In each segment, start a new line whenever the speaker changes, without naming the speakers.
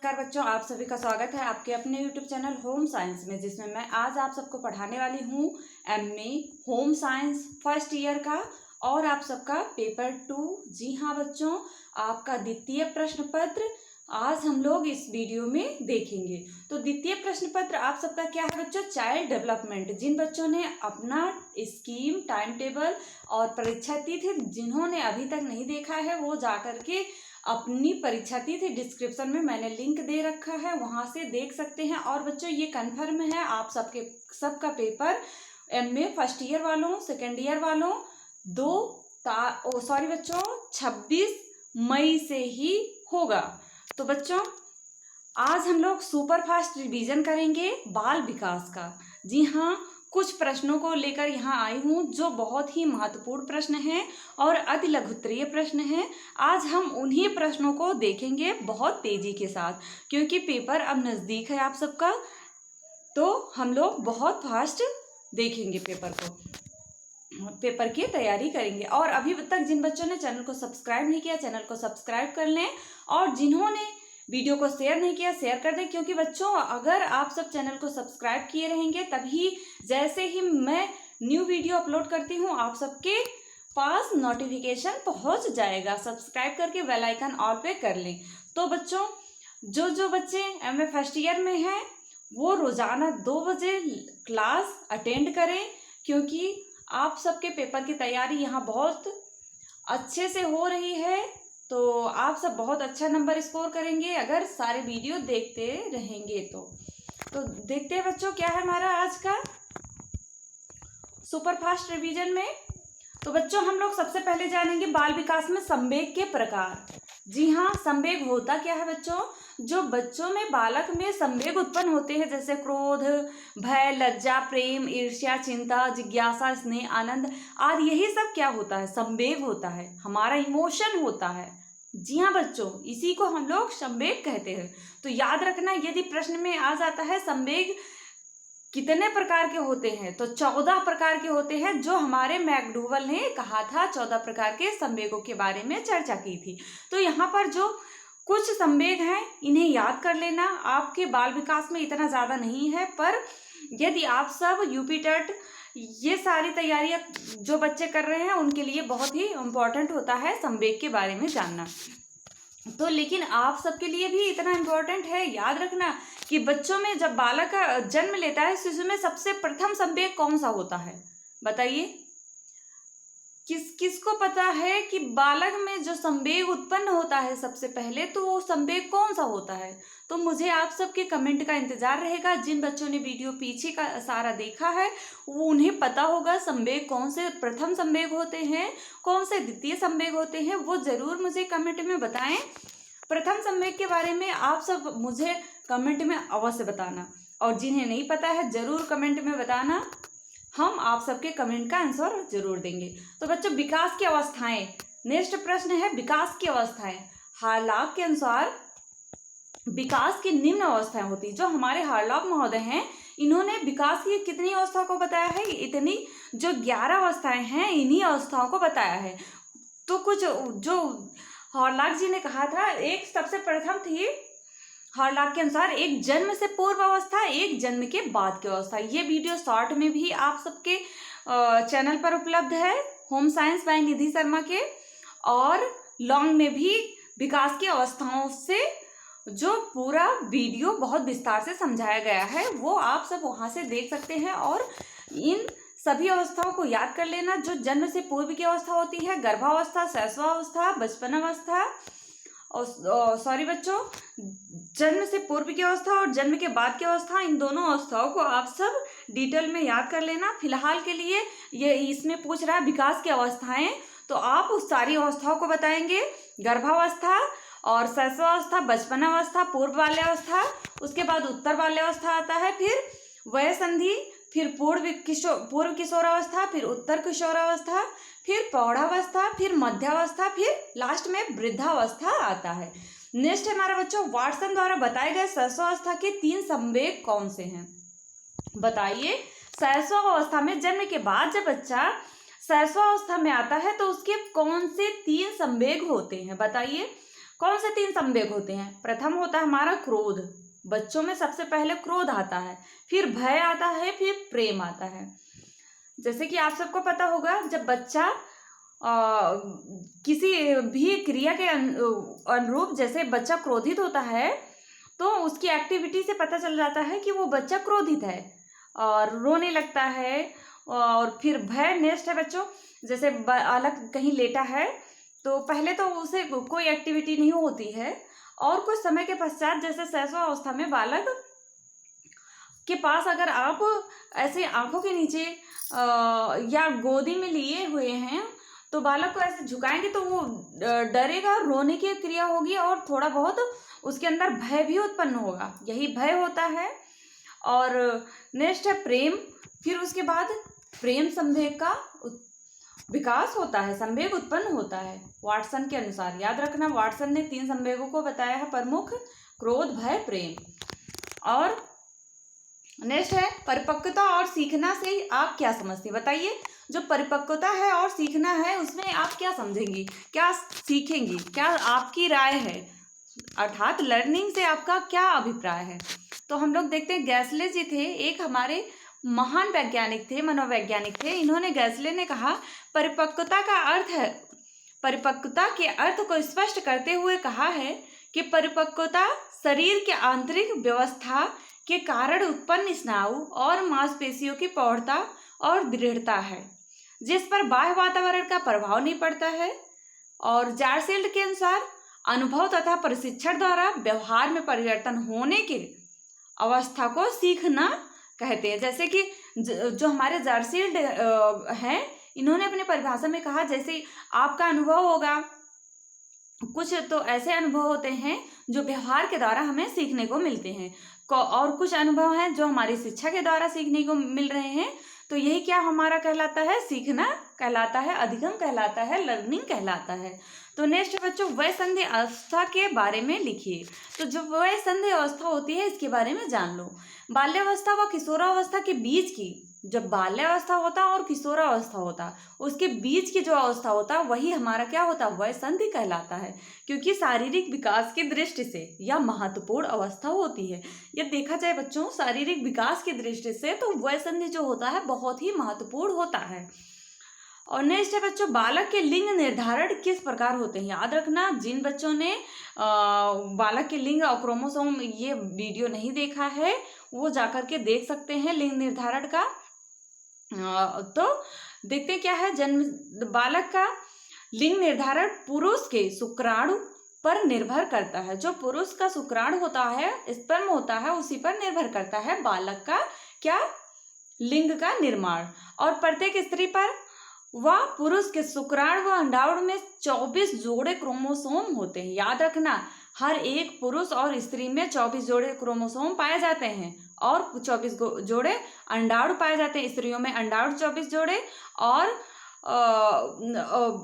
नमस्कार बच्चों, आप सभी का स्वागत है आपके अपने यूट्यूब चैनल होम साइंस में, जिसमें मैं आज आप सबको पढ़ाने वाली हूँ MA home science first year का और आप सबका पेपर 2। जी हाँ बच्चों, आपका द्वितीय प्रश्न पत्र आज हम लोग इस वीडियो में देखेंगे। तो द्वितीय प्रश्न पत्र आप सबका क्या है बच्चों? Child development. जिन बच्चों ने अपना स्कीम, टाइम टेबल और परीक्षा तिथि जिन्होंने अभी तक नहीं देखा है वो जाकर के अपनी परीक्षा तिथि डिस्क्रिप्शन में मैंने लिंक दे रखा है, वहां से देख सकते हैं। और बच्चों ये कन्फर्म है आप सबका पेपर एमए फर्स्ट ईयर वालों, सेकेंड ईयर वालों 26 मई से ही होगा। तो बच्चों आज हम लोग सुपर फास्ट रिवीजन करेंगे बाल विकास का। जी हाँ, कुछ प्रश्नों को लेकर यहाँ आई हूँ जो बहुत ही महत्वपूर्ण प्रश्न हैं और अति लघुत्तरीय प्रश्न हैं। आज हम उन्हीं प्रश्नों को देखेंगे बहुत तेजी के साथ, क्योंकि पेपर अब नज़दीक है आप सबका, तो हम लोग बहुत फास्ट देखेंगे पेपर की तैयारी करेंगे। और अभी तक जिन बच्चों ने चैनल को सब्सक्राइब नहीं किया, चैनल को सब्सक्राइब कर लें, और जिन्होंने वीडियो को शेयर नहीं किया शेयर कर दें, क्योंकि बच्चों अगर आप सब चैनल को सब्सक्राइब किए रहेंगे तभी जैसे ही मैं न्यू वीडियो अपलोड करती हूँ आप सबके पास नोटिफिकेशन पहुँच जाएगा। सब्सक्राइब करके बेल आइकन ऑल पे कर लें। तो बच्चों जो बच्चे एमए फर्स्ट ईयर में हैं वो रोज़ाना 2 बजे क्लास अटेंड करें, क्योंकि आप सबके पेपर की तैयारी यहाँ बहुत अच्छे से हो रही है। तो आप सब बहुत अच्छा नंबर स्कोर करेंगे अगर सारे वीडियो देखते रहेंगे। तो देखते हैं बच्चों क्या है हमारा आज का सुपर फास्ट रिवीजन में। तो बच्चों हम लोग सबसे पहले जानेंगे बाल विकास में संवेग के प्रकार। जी हाँ, संवेग होता क्या है बच्चों? जो बच्चों में, बालक में संवेग उत्पन्न होते हैं, जैसे क्रोध, भय, लज्जा, प्रेम, ईर्ष्या, चिंता, जिज्ञासा, स्नेह, आनंद आदि, यही सब क्या होता है? संवेग होता है, हमारा इमोशन होता है। जी हाँ बच्चों, इसी को हम लोग संवेग कहते हैं। तो याद रखना, यदि प्रश्न में आ जाता है संवेग कितने प्रकार के होते हैं, तो 14 प्रकार के होते हैं, जो हमारे मैकडूगल ने कहा था। 14 प्रकार के संवेगों के बारे में चर्चा की थी। तो यहाँ पर जो कुछ संवेग हैं इन्हें याद कर लेना। आपके बाल विकास में इतना ज़्यादा नहीं है, पर यदि आप सब यूपी टेट ये सारी तैयारियां जो बच्चे कर रहे हैं उनके लिए बहुत ही इम्पोर्टेंट होता है संवेग के बारे में जानना। तो लेकिन आप सबके लिए भी इतना इम्पोर्टेंट है, याद रखना कि बच्चों में जब बालक का जन्म लेता है शिशु में सबसे प्रथम संवेग कौन सा होता है? बताइए, किसको पता है कि बालक में जो संवेग उत्पन्न होता है सबसे पहले, तो वो संवेग कौन सा होता है? तो मुझे आप सबके कमेंट का इंतजार रहेगा। जिन बच्चों ने वीडियो पीछे का सारा देखा है वो उन्हें पता होगा संवेग कौन से प्रथम संवेग होते हैं, कौन से द्वितीय संवेग होते हैं, वो जरूर मुझे कमेंट में बताएं। प्रथम संवेग के बारे में आप सब मुझे कमेंट में अवश्य बताना, और जिन्हें नहीं पता है जरूर कमेंट में बताना, हम आप सबके कमेंट का आंसर जरूर देंगे। तो बच्चों विकास की अवस्थाएं, नेक्स्ट प्रश्न है विकास की अवस्थाएं। हार्लॉक के अनुसार विकास की निम्न अवस्थाएं होती, जो हमारे हार्लॉक महोदय हैं इन्होंने विकास की कितनी अवस्थाओं को बताया है? इतनी, जो 11 अवस्थाएं हैं इन्हीं अवस्थाओं को बताया है। तो कुछ जो हार्लॉक जी ने कहा था, एक सबसे प्रथम थी हार्लॉक के अनुसार एक जन्म से पूर्व अवस्था, एक जन्म के बाद की अवस्था। ये वीडियो शॉर्ट में भी आप सबके चैनल पर उपलब्ध है, होम साइंस बाय निधि शर्मा के, और लॉन्ग में भी विकास की अवस्थाओं से जो पूरा वीडियो बहुत विस्तार से समझाया गया है वो आप सब वहां से देख सकते हैं। और इन सभी अवस्थाओं को याद कर लेना। जो जन्म से पूर्व की अवस्था होती है, गर्भावस्था, शैशवावस्था, बचपनावस्था, सॉरी बच्चों, जन्म से पूर्व की अवस्था और जन्म के बाद की अवस्था, इन दोनों अवस्थाओं को आप सब डिटेल में याद कर लेना। फिलहाल के लिए ये इसमें पूछ रहा है विकास की अवस्थाएं, तो आप उस सारी अवस्थाओं को बताएंगे, गर्भावस्था और शैशवावस्था, बचपनावस्था, पूर्व बाल्यावस्था, उसके बाद उत्तर बाल्यावस्था आता है, फिर वयसंधि, फिर पूर्व किशोरावस्था, फिर उत्तर किशोरावस्था, फिर प्रौढ़ावस्था, फिर मध्यावस्था, फिर लास्ट में वृद्धावस्था आता है। नेक्स्ट है हमारा बच्चों वाटसन द्वारा बताए गए शैशवावस्था के 3 संवेग कौन से हैं? बताइए, शैशवावस्था में जन्म के बाद जब बच्चा शैशवावस्था में आता है तो उसके कौन से 3 संवेग होते हैं? बताइए। कौन से 3 संवेग होते हैं? प्रथम होता है हमारा क्रोध, बच्चों में सबसे पहले क्रोध आता है, फिर भय आता है, फिर प्रेम आता है। जैसे कि आप सबको पता होगा, जब बच्चा किसी भी क्रिया के अनुरूप, जैसे बच्चा क्रोधित होता है तो उसकी एक्टिविटी से पता चल जाता है कि वो बच्चा क्रोधित है और रोने लगता है। और फिर भय नेक्स्ट है बच्चों, जैसे बालक कहीं लेटा है तो पहले तो उसे कोई एक्टिविटी नहीं होती है, और कुछ समय के पश्चात जैसे शैशवावस्था में बालक के पास अगर आप ऐसे आंखों के नीचे या गोदी में लिए हुए हैं तो बालक को ऐसे झुकाएंगे तो वो डरेगा, रोने की क्रिया होगी और थोड़ा बहुत उसके अंदर भय भी उत्पन्न होगा, यही भय होता है। और नेक्स्ट है प्रेम, फिर उसके बाद प्रेम संवेग का विकास होता है, संवेग उत्पन्न होता है वाटसन के अनुसार। याद रखना, वाटसन ने 3 संवेगों को बताया है प्रमुख, क्रोध, भय, प्रेम। और नेक्स्ट है परिपक्वता और सीखना से आप क्या समझती बताइए। जो परिपक्वता है और सीखना है उसमें आप क्या समझेंगी, क्या सीखेंगी, क्या आपकी राय है, अर्थात लर्निंग से आपका क्या अभिप्राय है। तो हम लोग देखते हैं गैसले जी थे, एक हमारे महान वैज्ञानिक थे, मनोवैज्ञानिक थे। इन्होंने, गैसले ने कहा, परिपक्वता का अर्थ है, परिपक्वता के अर्थ को स्पष्ट करते हुए कहा है कि परिपक्वता शरीर के आंतरिक व्यवस्था के कारण उत्पन्न स्नायु और मांसपेशियों की प्रौढ़ता और दृढ़ता है, जिस पर बाह्य वातावरण का प्रभाव नहीं पड़ता है। और जारसील्ड के अनुसार अनुभव तथा प्रशिक्षण द्वारा व्यवहार में परिवर्तन होने के अवस्था को सीखना कहते हैं। जैसे कि जो हमारे जारसील्ड हैं, इन्होंने अपनी परिभाषा में कहा, जैसे आपका अनुभव होगा, कुछ तो ऐसे अनुभव होते हैं जो व्यवहार के द्वारा हमें सीखने को मिलते हैं, और कुछ अनुभव हैं जो हमारी शिक्षा के द्वारा सीखने को मिल रहे हैं। तो यही क्या हमारा कहलाता है, सीखना कहलाता है, अधिगम कहलाता है, लर्निंग कहलाता है। तो नेक्स्ट बच्चों, वयसंधि अवस्था के बारे में लिखिए। तो जो वयसंधि अवस्था होती है इसके बारे में जान लो। बाल्यावस्था व किशोरावस्था के बीच की, जब बाल्यावस्था होता और किशोरावस्था होता, उसके बीच की जो अवस्था होता वही हमारा क्या होता, वयसंधि कहलाता है, क्योंकि शारीरिक विकास की दृष्टि से यह महत्वपूर्ण अवस्था होती है। यह देखा जाए बच्चों, शारीरिक विकास की दृष्टि से तो वयसंधि जो होता है बहुत ही महत्वपूर्ण होता है। और नेक्स्ट है बच्चों, बालक के लिंग निर्धारण किस प्रकार होते हैं। याद रखना, जिन बच्चों ने बालक के लिंग और क्रोमोसोम ये वीडियो नहीं देखा है वो जाकर के देख सकते हैं लिंग निर्धारण का। तो देखते क्या है, जन्म बालक का लिंग निर्धारण पुरुष के शुक्राणु पर निर्भर करता है। जो पुरुष का शुक्राणु होता है, स्पर्म होता है, उसी पर निर्भर करता है बालक का क्या, लिंग का निर्माण। और प्रत्येक स्त्री पर व पुरुष के शुक्राणु व अंडाणु में 24 जोड़े क्रोमोसोम होते हैं। याद रखना, हर एक पुरुष और स्त्री में 24 जोड़े क्रोमोसोम पाए जाते हैं और 24 जोड़े अंडाणु पाए जाते हैं। स्त्रियों में अंडाणु 24 जोड़े और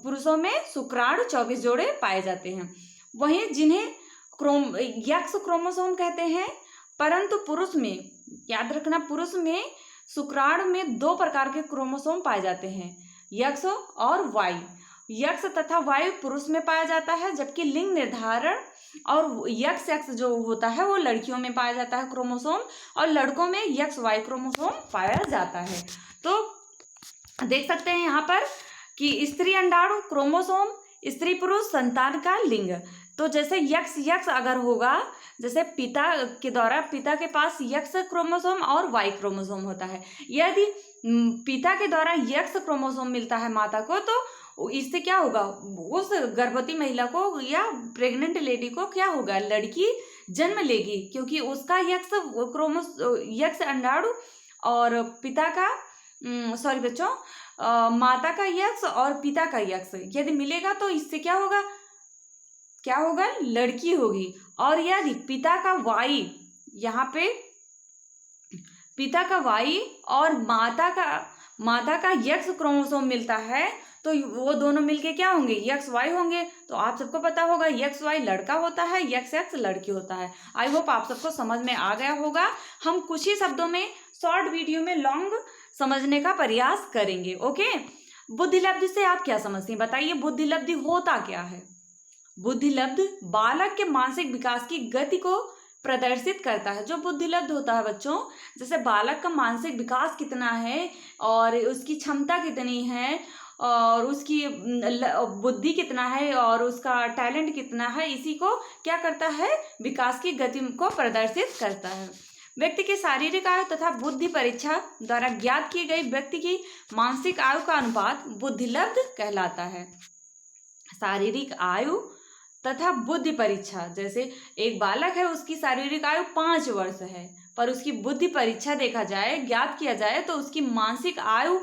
पुरुषों में शुक्राणु 24 जोड़े पाए जाते हैं। वहीं जिन्हें यक्ष क्रोमोसोम कहते हैं, परंतु पुरुष में, याद रखना, पुरुष में शुक्राणु में 2 प्रकार के क्रोमोसोम पाए जाते हैं, यक्ष और वाई। यक्ष तथा वायु पुरुष में पाया जाता है, जबकि लिंग निर्धारण और यक्ष जो होता है वो लड़कियों में पाया जाता है क्रोमोसोम, और लड़कों में यक्ष वाई क्रोमोसोम पाया जाता है। तो देख सकते हैं यहाँ पर कि स्त्री अंडाणु क्रोमोसोम, स्त्री पुरुष संतान का लिंग। तो जैसे यक्ष अगर होगा, जैसे पिता के द्वारा, पिता के पास यक्ष क्रोमोसोम और वाई क्रोमोसोम होता है। यदि पिता के द्वारा यक्ष क्रोमोसोम मिलता है माता को, तो इससे क्या होगा, उस गर्भवती महिला को या प्रेग्नेंट लेडी को क्या होगा, लड़की जन्म लेगी, क्योंकि उसका यक्ष अंडाणु और पिता का सॉरी बच्चों, माता का यक्ष और पिता का यक्ष यदि मिलेगा तो इससे क्या होगा, लड़की होगी। और यदि पिता का वाई, यहाँ पे पिता का वाई और माता का यक्ष क्रोमोसोम मिलता है, तो वो दोनों मिलके क्या होंगे, यक्ष वाई होंगे। तो आप सबको पता होगा यक्ष वाई लड़का होता है, यक्ष लड़की होता है। आई होप आप सबको समझ में आ गया होगा। हम कुछ ही शब्दों में शॉर्ट वीडियो में लॉन्ग समझने का प्रयास करेंगे। ओके, बुद्धि लब्धि से आप क्या समझती हैं बताइए, बुद्धि लब्धि होता क्या है। बुद्धिलब्ध बालक के मानसिक विकास की गति को प्रदर्शित करता है। जो बुद्धिलब्ध होता है बच्चों, जैसे बालक का मानसिक विकास कितना है और उसकी क्षमता कितनी है और उसकी बुद्धि कितना है और उसका टैलेंट कितना है, इसी को क्या करता है, विकास की गति को प्रदर्शित करता है। व्यक्ति की शारीरिक आयु तथा बुद्धि परीक्षा द्वारा ज्ञात की गई व्यक्ति की मानसिक आयु का अनुपात बुद्धिलब्ध कहलाता है। शारीरिक आयु तथा बुद्धि परीक्षा, जैसे एक बालक है, उसकी शारीरिक आयु 5 वर्ष है, पर उसकी बुद्धि परीक्षा देखा जाए, ज्ञात किया जाए तो उसकी मानसिक आयु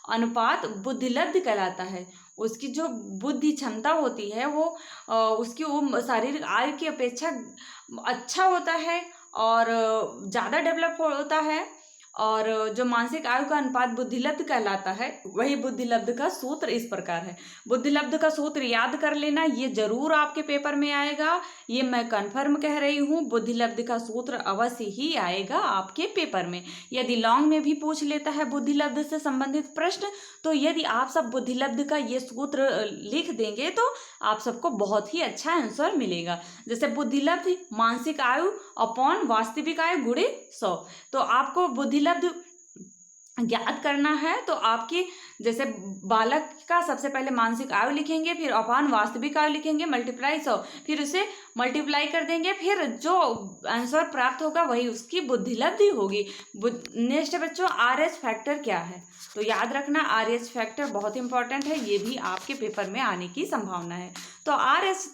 अनुपात बुद्धिलब्ध कहलाता है। उसकी जो बुद्धि क्षमता होती है वो उसकी वो शारीरिक आयु की अपेक्षा अच्छा होता है और ज़्यादा डेवलप होता है। और जो मानसिक आयु का अनुपात बुद्धिलब्ध कहलाता है, वही बुद्धिलब्ध का सूत्र इस प्रकार है। बुद्धिलब्ध का सूत्र याद कर लेना, ये जरूर आपके पेपर में आएगा, ये मैं कन्फर्म कह रही हूँ। बुद्धिलब्ध का सूत्र अवश्य ही आएगा आपके पेपर में। यदि लॉन्ग में भी पूछ लेता है बुद्धिलब्ध से संबंधित प्रश्न, तो यदि आप सब बुद्धिलब्ध का ये सूत्र लिख देंगे तो आप सबको बहुत ही अच्छा आंसर मिलेगा। जैसे बुद्धिलब्ध मानसिक आयु अपॉन वास्तविक आयु गुणे 100। तो आपको बुद्धिलब्ध ज्ञात करना है तो आपकी जैसे बालक का सबसे पहले मानसिक आयु लिखेंगे, फिर अपॉन वास्तविक आयु लिखेंगे, मल्टीप्लाई 100, फिर उसे मल्टीप्लाई कर देंगे, फिर जो आंसर प्राप्त होगा वही उसकी बुद्धिलब्धि होगी। नेक्स्ट बच्चों, RH फैक्टर क्या है? तो याद रखना RH फैक्टर बहुत इंपॉर्टेंट है, ये भी आपके पेपर में आने की संभावना है। तो RH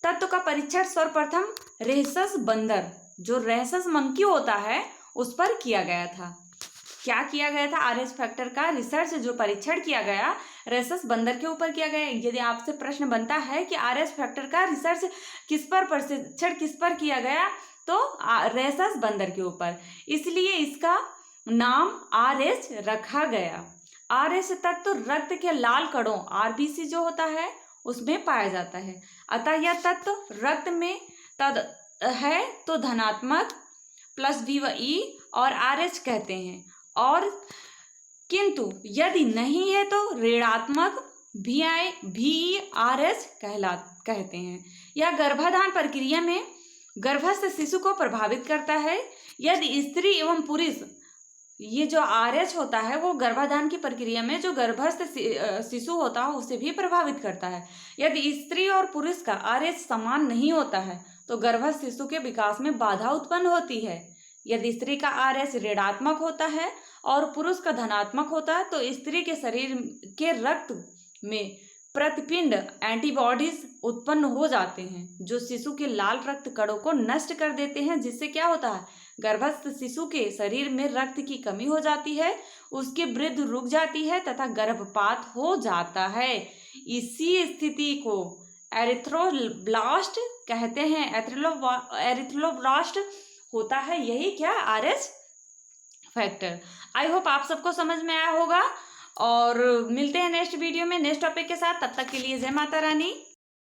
तत्व का परीक्षण सर्वप्रथम रेसस बंदर, जो रेसस मंकी होता है, उस पर किया गया था। क्या किया गया था? RH फैक्टर का रिसर्च जो परीक्षण किया गया रेसस बंदर के ऊपर किया गया। यदि आपसे प्रश्न बनता है कि RH फैक्टर का रिसर्च किस पर, परीक्षण किस पर किया गया, तो रेसस बंदर के ऊपर, इसलिए इसका नाम RH रखा गया। RH तत्व रक्त के लाल कणों RBC जो होता है उसमें पाया जाता है, अतः यह तत्व रक्त में तद है तो धनात्मक +V व E और RH कहते हैं, और किंतु यदि नहीं है तो ऋणात्मक VI-VE-RH कहते हैं। यह गर्भाधान प्रक्रिया में गर्भस्थ शिशु को प्रभावित करता है। यदि स्त्री एवं पुरुष, ये जो RH होता है वो गर्भाधान की प्रक्रिया में जो गर्भस्थ शिशु होता है उसे भी प्रभावित करता है। यदि स्त्री और पुरुष का RH समान नहीं होता है तो गर्भस्थ शिशु के विकास में बाधा उत्पन्न होती है। यदि स्त्री का RH ऋणात्मक होता है और पुरुष का धनात्मक होता है तो स्त्री के शरीर के रक्त में प्रतिपिंड एंटीबॉडीज उत्पन्न हो जाते हैं जो शिशु के लाल रक्त कणों को नष्ट कर देते हैं, जिससे क्या होता है, गर्भस्थ शिशु के शरीर में रक्त की कमी हो जाती है, उसकी वृद्धि रुक जाती है तथा गर्भपात हो जाता है। इसी स्थिति को एरिथ्रोब्लास्ट कहते हैं। एरिथ्रोब्लास्ट होता है यही क्या, RH फैक्टर। आई होप आप सबको समझ में आया होगा और मिलते हैं नेक्स्ट वीडियो में नेक्स्ट टॉपिक के साथ। तब तक के लिए जय माता रानी।